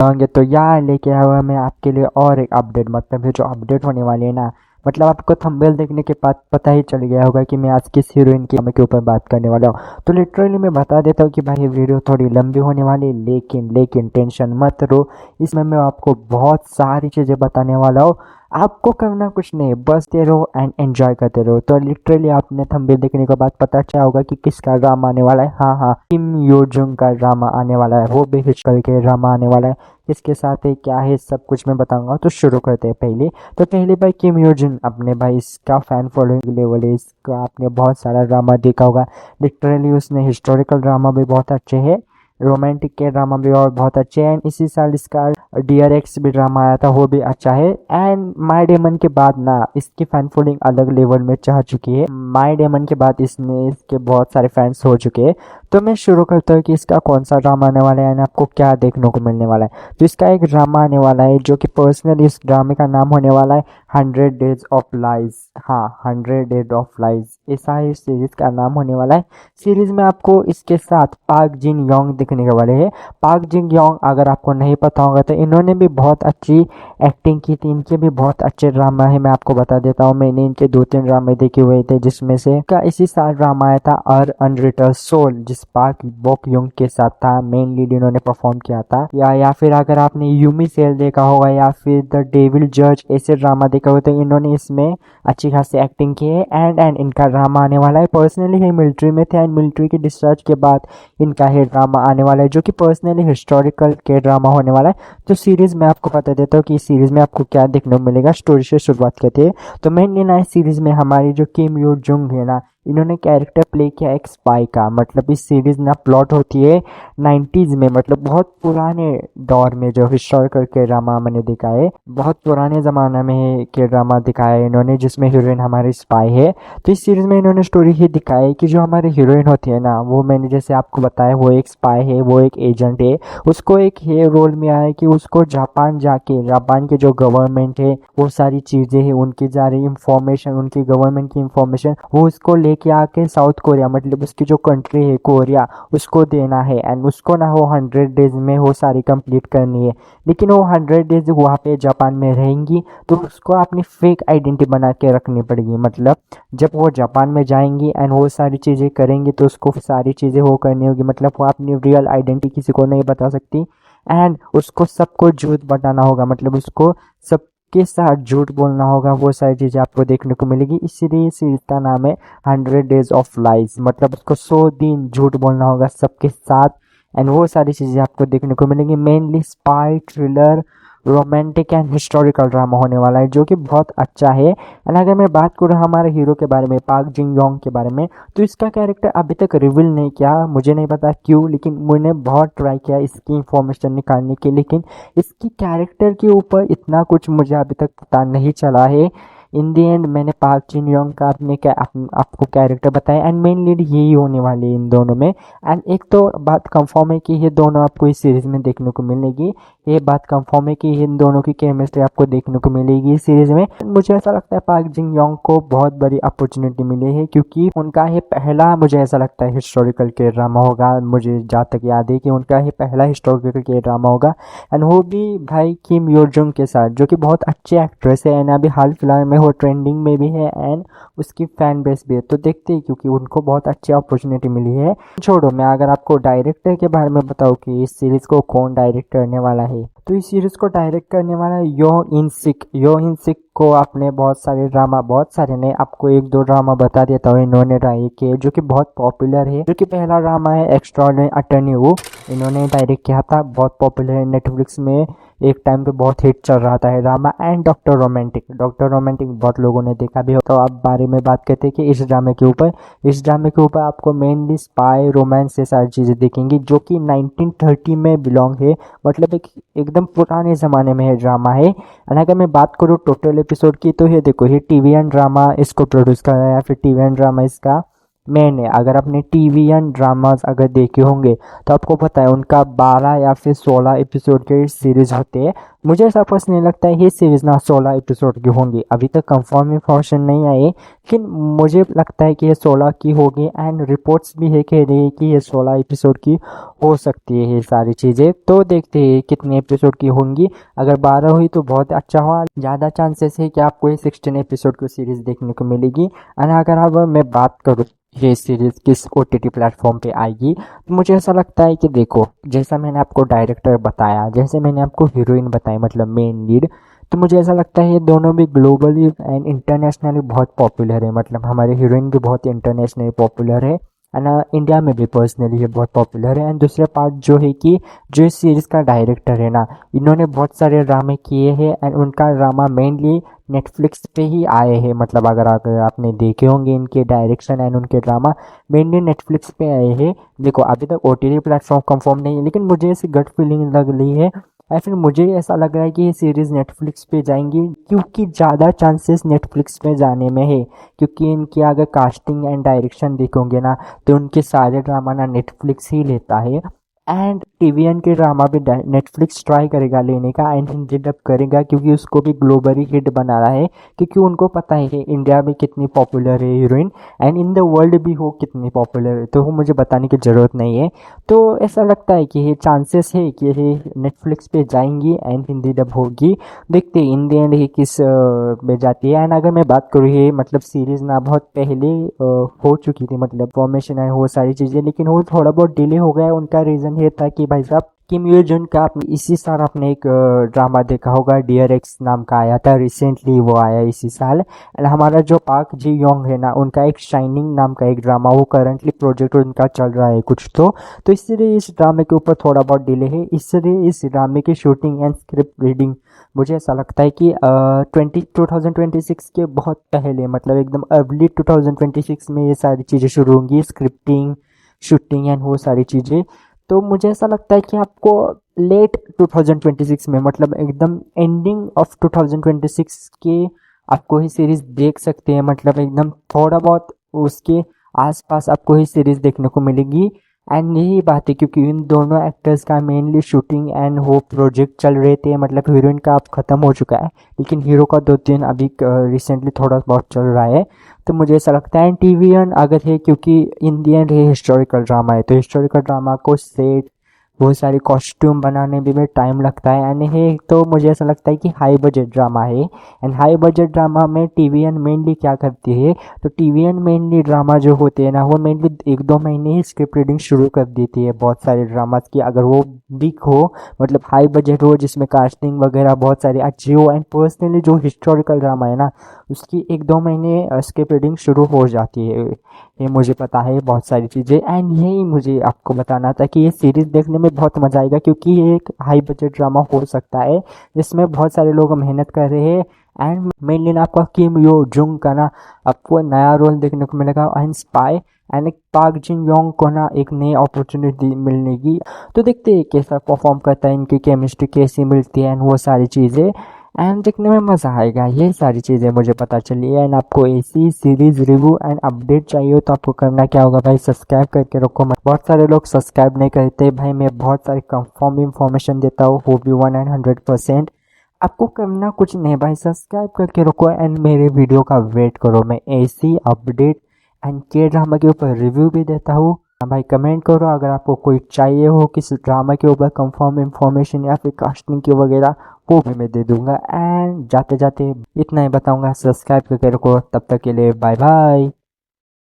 होंगे। तो यहाँ लेके आया हुआ मैं आपके लिए और एक अपडेट, मतलब ये जो अपडेट होने वाली है ना, मतलब आपको थंबनेल देखने के बाद पता ही चल गया होगा कि मैं आज किस हीरोइन के ऊपर बात करने वाला हूँ। तो लिटरली मैं बता देता हूँ कि भाई ये वीडियो थोड़ी लंबी होने वाली है, लेकिन टेंशन मत लो, इसमें मैं आपको बहुत सारी चीज़ें बताने वाला हूँ। आपको करना कुछ नहीं, बस दे रहो एंड एंजॉय करते रहो। तो लिटरली आपने थंबनेल देखने के बाद पता चला होगा कि किसका ड्रामा आने वाला है। हाँ, किम यो जंग का ड्रामा आने वाला है, वो भी हिचकल के ड्रामा आने वाला है। किसके साथ है, क्या है, सब कुछ मैं बताऊंगा। तो शुरू करते हैं पहले भाई किम यो जंग, अपने भाई इसका फैन फॉलोइंग लेवल है, इसका आपने बहुत सारा ड्रामा देखा होगा। लिटरली उसने हिस्टोरिकल ड्रामा भी बहुत अच्छे है, रोमांटिक के ड्रामा भी और बहुत अच्छे हैं। इसी साल इसका DRX भी ड्रामा आया था, वो भी अच्छा है। एंड माय डेमन के बाद ना इसकी फैन फॉलोइंग अलग लेवल में चाह चुकी है। माय डेमन के बाद इसके बहुत सारे फैंस हो चुके हैं। तो मैं शुरू करता हूँ कि इसका कौन सा ड्रामा आने वाला है, आपको क्या देखने को मिलने वाला है। तो इसका एक ड्रामा आने वाला है जो कि पर्सनली इस ड्रामे का नाम होने वाला है 100 डेज ऑफ लाइज। हाँ, 100 डेज ऑफ लाइज, ऐसा ही सीरीज का नाम होने वाला है। सीरीज में आपको इसके साथ पार्क जिन योंग दिखने के वाले हैं। पार्क जिन योंग अगर आपको नहीं पता होगा तो इन्होंने भी बहुत अच्छी एक्टिंग की थी, इनके भी बहुत अच्छे ड्रामा है। मैं आपको बता देता हूँ, मैंने इनके 2-3 ड्रामे देखे हुए थे, जिसमें से का इसी साल ड्रामा आया था अनरिटर्न सोल, जिस पार्क बोक योंग के साथ था, मेन लीड इन्होंने परफॉर्म किया था। या फिर अगर आपने यूमी सेल देखा होगा या फिर द डेविल जज, ऐसे ड्रामा देखा हुआ तो इन्होंने इसमें अच्छी खासी एक्टिंग की है। एंड इनका ड्रामा आने वाला है। पर्सनली ये मिलिट्री में थे एंड मिलिट्री के डिस्चार्ज के बाद इनका ही ड्रामा आने वाला है, जो कि पर्सनली हिस्टोरिकल के ड्रामा होने वाला है। तो सीरीज में आपको बता देता हूँ कि इस सीरीज में आपको क्या देखने को मिलेगा। स्टोरी से शुरुआत करते हैं। तो मेनली ना इस सीरीज में हमारी जो किम यो जंग है ना, इन्होंने कैरेक्टर प्ले किया एक स्पाई का। मतलब इस सीरीज ना प्लॉट होती है 90s में, मतलब बहुत पुराने दौर में। जो हिस्टोरिकल के ड्रामा मैंने देखा है, बहुत पुराने ज़माने में के ड्रामा दिखाया है इन्होंने, जिसमें हीरोइन हमारी स्पाई है। तो इस सीरीज में इन्होंने स्टोरी ही दिखाई है कि जो हमारी हीरोइन होती है ना, वो मैंने जैसे आपको बताया, वो एक स्पाई है, वो एक एजेंट है। उसको एक ये रोल में आया है कि उसको जापान जाके, जापान के जो गवर्नमेंट है, वो सारी चीज़ें हैं, उनकी जा रही इंफॉर्मेशन, उनकी गवर्नमेंट की इंफॉर्मेशन, वो उसको लेके आके साउथ कोरिया, मतलब उसकी जो कंट्री है कोरिया, उसको देना है। एंड उसको ना वो 100 डेज में वो सारी कंप्लीट करनी है। लेकिन वो 100 डेज वहाँ पे जापान में रहेंगी तो उसको अपनी फेक आइडेंटिटी बना के रखनी पड़ेगी। मतलब जब वो जापान में जाएंगी एंड वो सारी चीज़ें करेंगी तो उसको सारी चीज़ें वो करनी होगी। मतलब वो अपनी रियल आइडेंटिटी किसी को नहीं बता सकती एंड उसको सबको झूठ बताना होगा। मतलब उसको सबके साथ झूठ बोलना होगा। वो सारी चीज़ें आपको देखने को मिलेगी। इसीलिए सीरीज का नाम है 100 डेज ऑफ लाइज। मतलब उसको 100 दिन झूठ बोलना होगा सबके साथ एंड वो सारी चीज़ें आपको देखने को मिलेंगी। Mainly spy, thriller, romantic and historical drama होने वाला है, जो कि बहुत अच्छा है। एंड अगर मैं बात करूँ हमारे हीरो के बारे में, पार्क जिन योंग के बारे में, तो इसका कैरेक्टर अभी तक रिवील नहीं किया। मुझे नहीं पता क्यों, लेकिन मैंने बहुत ट्राई किया इसकी इंफॉर्मेशन निकालने की, लेकिन इसकी कैरेक्टर के ऊपर इतना कुछ मुझे अभी तक पता नहीं चला है। इन दी एंड मैंने पार्क जिन योंग का आपको कैरेक्टर बताया एंड मेन लीड यही होने वाली है इन दोनों में। एंड एक तो बात कंफर्म है कि ये दोनों आपको इस सीरीज में देखने को मिलेगी। ये बात कंफर्म है कि इन दोनों की केमिस्ट्री आपको देखने को मिलेगी इस सीरीज में। मुझे ऐसा लगता है पार्क जिन योंग को बहुत बड़ी अपॉर्चुनिटी मिली है, क्योंकि उनका ये पहला, मुझे ऐसा लगता है, हिस्टोरिकल के ड्रामा होगा। मुझे जहाँ तक याद है कि उनका ये पहला हिस्टोरिकल के ड्रामा होगा एंड वो भी भाई किम यो जंग के साथ, जो कि बहुत अच्छे एक्ट्रेस है एंड अभी हाल फिलहाल में वो ट्रेंडिंग में भी है एंड उसकी फैन बेस भी है। तो देखते हैं, क्योंकि उनको बहुत अच्छी अपॉर्चुनिटी मिली है। छोड़ो, मैं अगर आपको डायरेक्टर के बारे में बताऊँ कि इस सीरीज को कौन डायरेक्ट करने वाला है, तो इस सीरीज को डायरेक्ट करने वाला है यो इन सिक। यो इन सिक को आपने बहुत सारे ने आपको 1-2 ड्रामा बता देता हूँ इन्होंने डायरेक्ट किए, जो कि बहुत पॉपुलर है। जो कि पहला ड्रामा है एक्स्ट्राऑर्डिनरी अटर्नी वू, इन्होंने डायरेक्ट किया था, बहुत पॉपुलर है, नेटफ्लिक्स में एक टाइम पे बहुत हिट चल रहा था ड्रामा। एंड डॉक्टर रोमांटिक बहुत लोगों ने देखा भी हो। तो आप बारे में बात करते हैं कि इस ड्रामे के ऊपर आपको मेनली स्पाई, रोमांस से सारी चीज़ें देखेंगी, जो कि 1930 में बिलोंग है। मतलब एकदम पुराने ज़माने में है ड्रामा है। एंड अगर मैं बात करूँ टोटल एपिसोड की, तो ये देखो, ये टीवीएन ड्रामा इसको प्रोड्यूस कर रहा है या फिर टीवीएन ड्रामा इसका मैंने, अगर आपने टीवीएन ड्रामाज अगर देखे होंगे तो आपको पता है उनका 12 या फिर 16 एपिसोड के सीरीज होते हैं। मुझे ऐसा पर्सनली लगता है ये सीरीज़ ना 16 एपिसोड की होंगी। अभी तक कंफर्म इंफॉर्मेशन नहीं आई, लेकिन मुझे लगता है कि ये 16 की होगी एंड रिपोर्ट्स भी है कह रही है कि ये 16 एपिसोड की हो सकती है ये सारी चीज़ें। तो देखते हैं कितने एपिसोड की होंगी। अगर 12 हुई तो बहुत अच्छा हुआ, ज़्यादा चांसेस है कि आपको ये 16 एपिसोड की सीरीज़ देखने को मिलेगी। एंड अगर अब मैं बात करूँ ये सीरीज़ किस OTT प्लेटफॉर्म पे आएगी, तो मुझे ऐसा लगता है कि देखो, जैसा मैंने आपको डायरेक्टर बताया, जैसे मैंने आपको हीरोइन बताई मतलब मेन लीड, तो मुझे ऐसा लगता है ये दोनों भी ग्लोबली एंड इंटरनेशनली बहुत पॉपुलर है। मतलब हमारे हीरोइन भी बहुत इंटरनेशनली पॉपुलर है एंड इंडिया में भी पर्सनली ये बहुत पॉपुलर है। एंड दूसरा पार्ट जो है कि जो इस सीरीज़ का डायरेक्टर है ना, इन्होंने बहुत सारे ड्रामे किए हैं एंड उनका ड्रामा मेनली नेटफ्लिक्स पे ही आए हैं। मतलब अगर आपने देखे होंगे इनके डायरेक्शन एंड उनके ड्रामा मेनली नेटफ्लिक्स पे आए हैं। देखो अभी तक OTT प्लेटफॉर्म कंफर्म नहीं है, लेकिन मुझे ऐसी गट फीलिंग लग रही है या फिर मुझे ऐसा लग रहा है कि ये सीरीज़ नेटफ्लिक्स पे जाएंगी, क्योंकि ज़्यादा चांसेस नेटफ्लिक्स पे जाने में है। क्योंकि इनकी अगर कास्टिंग एंड डायरेक्शन देखोगे ना, तो उनके सारे ड्रामा ना नेटफ्लिक्स ही लेता है। एंड TVN के ड्रामा भी नेटफ्लिक्स ट्राई करेगा लेने का एंड हिंदी डब करेगा, क्योंकि उसको भी ग्लोबली हिट बना रहा है। क्योंकि उनको पता है कि इंडिया में कितनी पॉपुलर है heroine and in the world भी हो कितनी पॉपुलर है, तो वो मुझे बताने की ज़रूरत नहीं है। तो ऐसा लगता है कि ये चांसेस है कि ये नेटफ्लिक्स पे जाएंगी एंड हिंदी डब होगी। देखते हैं इन द एंड ये किस में जाती है। एंड अगर मैं बात करूँ, ये मतलब सीरीज़ ना बहुत पहले हो चुकी थी, मतलब फॉर्मेशन है वो सारी चीज़ें, लेकिन वो थोड़ा बहुत डिले हो गया। उनका रीज़न ये था कि भाई साहब किम यो जन का आपने इसी साल आपने एक ड्रामा देखा होगा, डियर एक्स नाम का आया था रिसेंटली, वो आया इसी साल। एंड हमारा जो पार्क जी योंग है ना, उनका एक शाइनिंग नाम का एक ड्रामा, वो करंटली प्रोजेक्ट उनका चल रहा है कुछ। तो इसलिए इस ड्रामे के ऊपर थोड़ा बहुत डिले है, इसलिए इस ड्रामे की शूटिंग एंड स्क्रिप्ट रीडिंग मुझे ऐसा लगता है कि 2026 के बहुत पहले, मतलब एकदम अर्ली 2026 में ये सारी चीज़ें शुरू होंगी, स्क्रिप्टिंग शूटिंग एंड वो सारी चीज़ें। तो मुझे ऐसा लगता है कि आपको लेट 2026 में, मतलब एकदम एंडिंग ऑफ 2026 के आपको ही सीरीज़ देख सकते हैं। मतलब एकदम थोड़ा बहुत उसके आसपास आपको ही सीरीज़ देखने को मिलेगी। एंड यही बात है क्योंकि इन दोनों एक्टर्स का मेनली शूटिंग एंड वो प्रोजेक्ट चल रहे थे। मतलब हीरोइन का अब ख़त्म हो चुका है, लेकिन हीरो का 2-3 अभी रिसेंटली थोड़ा बहुत चल रहा है। तो मुझे ऐसा लगता है TVN अगर है, क्योंकि इंडियन है, हिस्टोरिकल ड्रामा है, तो हिस्टोरिकल ड्रामा को सेट बहुत सारे कॉस्ट्यूम बनाने में भी टाइम लगता है। एंड है तो मुझे ऐसा लगता है कि हाई बजट ड्रामा है। एंड हाई बजट ड्रामा में TVN मेनली क्या करती है, तो TVN मेनली ड्रामा जो होते हैं ना, वो मेनली 1-2 महीने ही स्क्रिप्ट रीडिंग शुरू कर देती है बहुत सारे ड्रामास की। अगर वो बिग हो, मतलब हाई बजट हो, जिसमें कास्टिंग वगैरह बहुत सारी अच्छी हो। एंड पर्सनली जो हिस्टोरिकल ड्रामा है ना, उसकी 1-2 महीने स्क्रिप्ट रीडिंग शुरू हो जाती है। ये मुझे पता है बहुत सारी चीज़ें। एंड यही मुझे आपको बताना था कि ये सीरीज़ देखने में बहुत मज़ा आएगा, क्योंकि ये एक हाई बजट ड्रामा हो सकता है जिसमें बहुत सारे लोग मेहनत कर रहे हैं। एंड मेनली ना आपका किम यो जुंग का ना आपको नया रोल देखने को मिलेगा एंड स्पाई। एंड एक पार्क जिन योंग को ना एक नई अपॉर्चुनिटी मिलने की। तो देखते हैं कैसा परफॉर्म करता है, इनकी केमिस्ट्री कैसी मिलती है एंड वो सारी चीज़ें। एंड देखने में मज़ा आएगा। ये सारी चीज़ें मुझे पता चली है। एंड आपको ऐसी सीरीज़ रिव्यू एंड अपडेट चाहिए हो तो आपको करना क्या होगा भाई, सब्सक्राइब करके रखो। बहुत सारे लोग सब्सक्राइब नहीं करते भाई, मैं बहुत सारी कंफर्म इंफॉर्मेशन देता हूँ, वो भी 100%। आपको करना कुछ नहीं भाई, सब्सक्राइब करके रखो एंड मेरे वीडियो का वेट करो। मैं ऐसी अपडेट एंड के ड्रामा के ऊपर रिव्यू भी देता हूँ। हाँ भाई, कमेंट करो अगर आपको कोई चाहिए हो किस ड्रामा के ऊपर कंफर्म इंफॉर्मेशन या फिर कास्टिंग की वगैरह, वो भी मैं दे दूंगा। एंड जाते जाते इतना ही बताऊंगा, सब्सक्राइब करके रखो। तब तक के लिए बाय बाय।